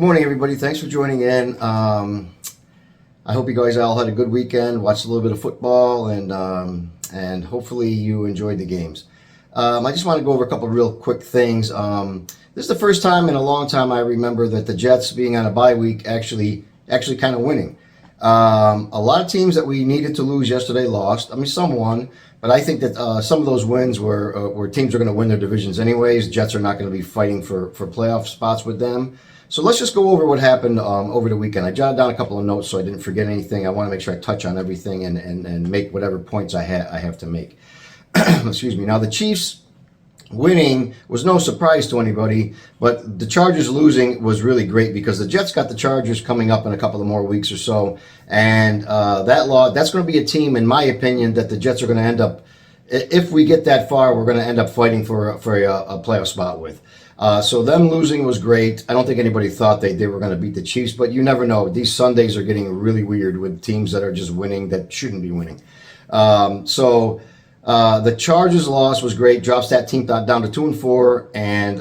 Good morning, everybody. Thanks for joining in. I hope you guys all had a good weekend, watched a little bit of football, and hopefully you enjoyed the games. I just want to go over a couple of real quick things. This is the first time in a long time I remember that the Jets, being on a bye week, actually kind of winning. A lot of teams that we needed to lose yesterday lost. I mean, some won, but I think that some of those wins were teams are going to win their divisions anyways. Jets are not going to be fighting for playoff spots with them. So let's just go over what happened over the weekend. I jotted down a couple of notes so I didn't forget anything. I want to make sure I touch on everything and make whatever points I have to make. Excuse me. Now, the Chiefs winning was no surprise to anybody, but the Chargers losing was really great because the Jets got the Chargers coming up in a couple of more weeks or so, and that's going to be a team, in my opinion, that the Jets are going to end up, if we get that far, we're going to end up fighting for a playoff spot with. So them losing was great. I don't think anybody thought they were going to beat the Chiefs, but you never know. These Sundays are getting really weird with teams that are just winning that shouldn't be winning. The Chargers loss was great. Drops that team down to 2-4, and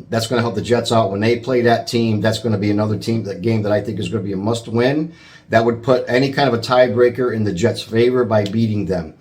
that's going to help the Jets out when they play that team. That's going to be another game that I think is going to be a must-win. That would put any kind of a tiebreaker in the Jets' favor by beating them.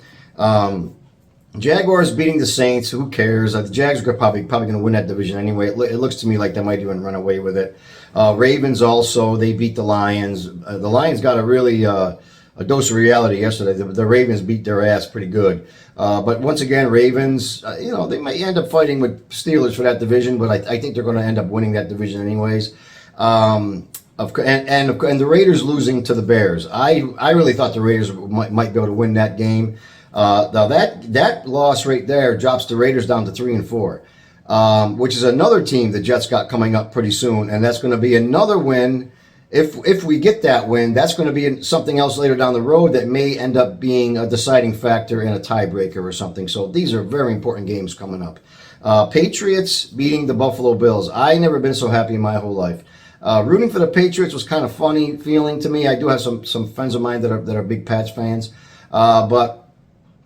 Jaguars beating the Saints. Who cares? The Jags are probably going to win that division anyway. It looks to me like they might even run away with it. Ravens also, they beat the Lions. The Lions got a really a dose of reality yesterday. The Ravens beat their ass pretty good. But once again, Ravens, they might end up fighting with Steelers for that division, but I think they're going to end up winning that division anyways. And the Raiders losing to the Bears. I really thought the Raiders might be able to win that game. Now that loss right there drops the Raiders down to 3-4, which is another team the Jets got coming up pretty soon, and that's going to be another win. If we get that win, that's going to be something else later down the road that may end up being a deciding factor in a tiebreaker or something. So these are very important games coming up. Patriots beating the Buffalo Bills. I never been so happy in my whole life. Rooting for the Patriots was kind of funny feeling to me. I do have some friends of mine that are big Pats fans, but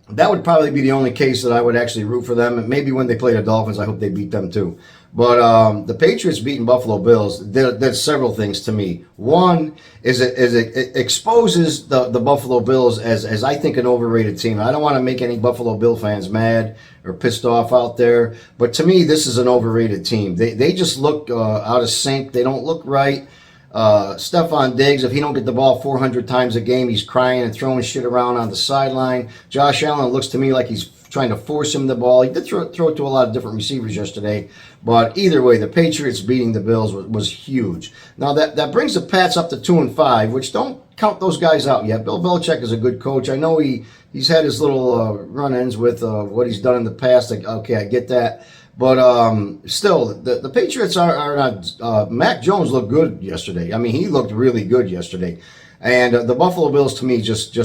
that would probably be the only case that I would actually root for them. And maybe when they play the Dolphins, I hope they beat them too. But the Patriots beating Buffalo Bills did several things to me. One is it exposes the Buffalo Bills as I think an overrated team. I don't want to make any Buffalo Bill fans mad or pissed off out there, but to me, this is an overrated team. They just look out of sync. They don't look right. Stephon Diggs, if he don't get the ball 400 times a game, he's crying and throwing shit around on the sideline. Josh Allen looks to me like he's trying to force him the ball. He did throw it to a lot of different receivers yesterday, but either way, the Patriots beating the Bills was huge. Now that brings the Pats up to 2-5, which don't count those guys out yet. Bill Belichick is a good coach. I know he's had his little run-ins with what he's done in the past. Okay, I get that. But still, the Patriots are not. Mac Jones looked good yesterday. I mean, he looked really good yesterday. And the Buffalo Bills, to me, just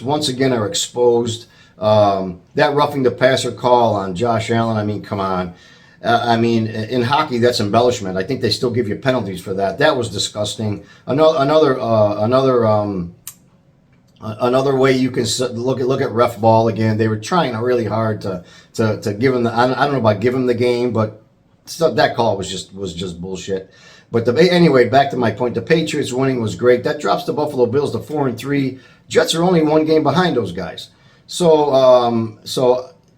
once again are exposed. That roughing the passer call on Josh Allen. I mean, come on. In hockey, that's embellishment. I think they still give you penalties for that. That was disgusting. Another way you can look at ref ball again. They were trying really hard to give him the. I don't know about give him the game, but that call was just bullshit. But anyway, back to my point. The Patriots winning was great. That drops the Buffalo Bills to 4-3. Jets are only one game behind those guys. So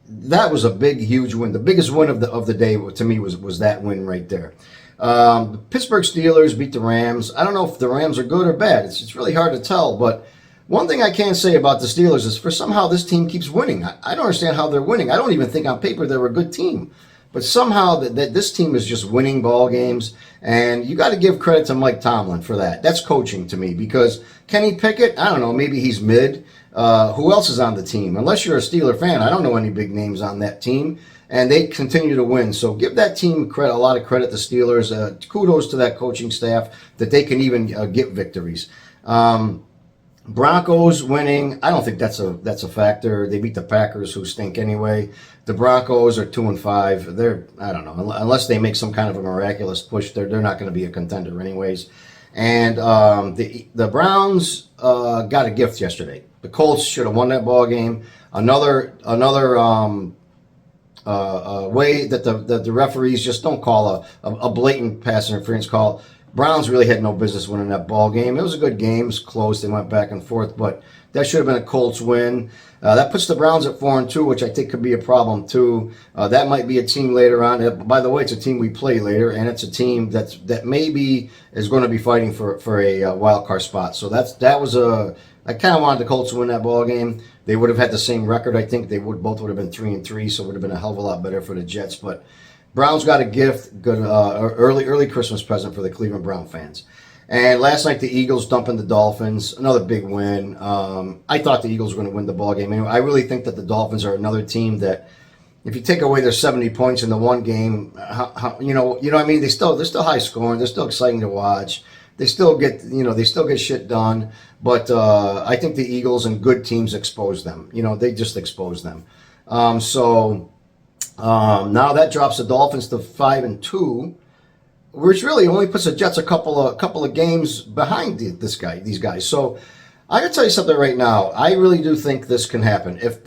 that was a big, huge win. The biggest win of the day to me was that win right there. The Pittsburgh Steelers beat the Rams. I don't know if the Rams are good or bad. It's really hard to tell, but one thing I can say about the Steelers is somehow this team keeps winning. I don't understand how they're winning. I don't even think on paper they're a good team. But somehow that this team is just winning ball games. And you got to give credit to Mike Tomlin for that. That's coaching to me because Kenny Pickett, I don't know, maybe he's mid. Who else is on the team? Unless you're a Steeler fan, I don't know any big names on that team. And they continue to win. So give that team a lot of credit, the Steelers. Kudos to that coaching staff that they can even get victories. Broncos winning, I don't think that's a factor. They beat the Packers, who stink anyway. The Broncos are 2-5. I don't know, unless they make some kind of a miraculous push, they're not going to be a contender anyways. And the Browns got a gift yesterday. The Colts should have won that ball game. Another way that the referees just don't call a blatant pass interference call. Browns really had no business winning that ball game. It was a good game. It was close. They went back and forth, but that should have been a Colts win. That puts the Browns at 4-2, which I think could be a problem too. That might be a team later on. By the way, it's a team we play later, and it's a team that maybe is going to be fighting for a wild card spot. So I kind of wanted the Colts to win that ball game. They would have had the same record. I think both would have been 3-3, so it would have been a hell of a lot better for the Jets. But Browns got a gift, good early Christmas present for the Cleveland Brown fans. And last night, the Eagles dumping the Dolphins, another big win. I thought the Eagles were going to win the ball game. Anyway, I really think that the Dolphins are another team that, if you take away their 70 points in the one game, you know what I mean. They're still high scoring. They're still exciting to watch. They still get shit done. But I think the Eagles and good teams expose them. They just expose them. So now that drops the Dolphins to 5-2. Which really only puts the Jets a couple of games behind these guys. So I can tell you something right now. I really do think this can happen. If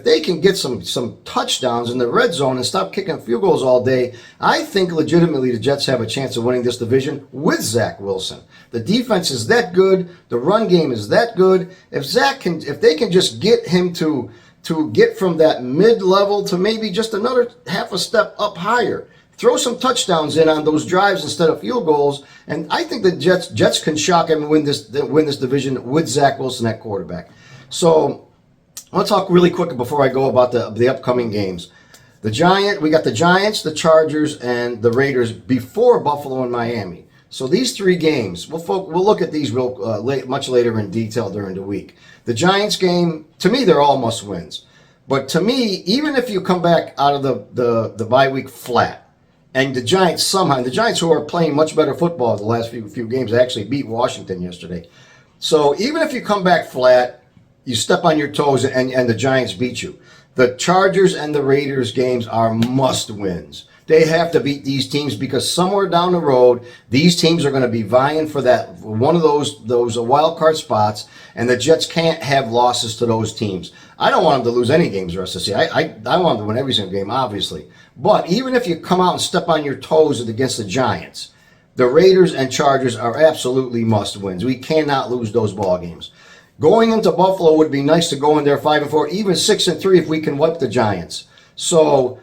they can get some touchdowns in the red zone and stop kicking field goals all day, I think legitimately the Jets have a chance of winning this division with Zach Wilson. The defense is that good. The run game is that good. If they can just get him to get from that mid-level to maybe just another half a step up higher. Throw some touchdowns in on those drives instead of field goals, and I think the Jets can shock him and win this division with Zach Wilson at quarterback. So I want to talk really quick before I go about the upcoming games. We got the Giants, the Chargers, and the Raiders before Buffalo and Miami. So these three games, we'll look at these much later in detail during the week. The Giants game, to me, they're all must wins. But to me, even if you come back out of the bye week flat, and the Giants who are playing much better football the last few games, actually beat Washington yesterday. So even if you come back flat, you step on your toes and the Giants beat you. The Chargers and the Raiders games are must wins. They have to beat these teams because somewhere down the road, these teams are going to be vying for one of those wild card spots, and the Jets can't have losses to those teams. I don't want them to lose any games the rest of the season. I want them to win every single game, obviously. But even if you come out and step on your toes against the Giants, the Raiders and Chargers are absolutely must-wins. We cannot lose those ball games. Going into Buffalo would be nice to go in there 5-4, even 6-3 if we can wipe the Giants. So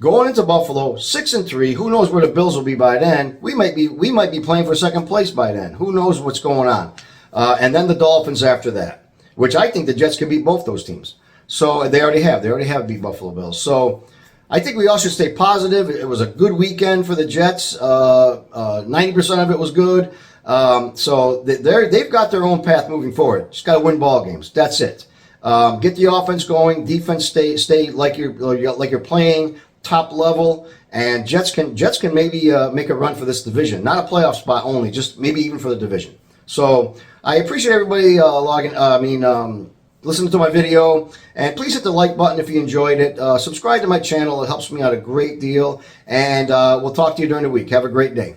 going into Buffalo 6-3, who knows where the Bills will be by then? We might be playing for second place by then. Who knows what's going on? And then the Dolphins after that, which I think the Jets can beat both those teams. So they already have beat Buffalo Bills. So I think we all should stay positive. It was a good weekend for the Jets. 90% of it was good. So they've got their own path moving forward. Just got to win ball games. That's it. Get the offense going. Defense stay like you're playing top level. And Jets can maybe make a run for this division. Not a playoff spot only, just maybe even for the division. So I appreciate everybody listening to my video, and please hit the like button if you enjoyed it. Subscribe to my channel. It helps me out a great deal, and we'll talk to you during the week. Have a great day.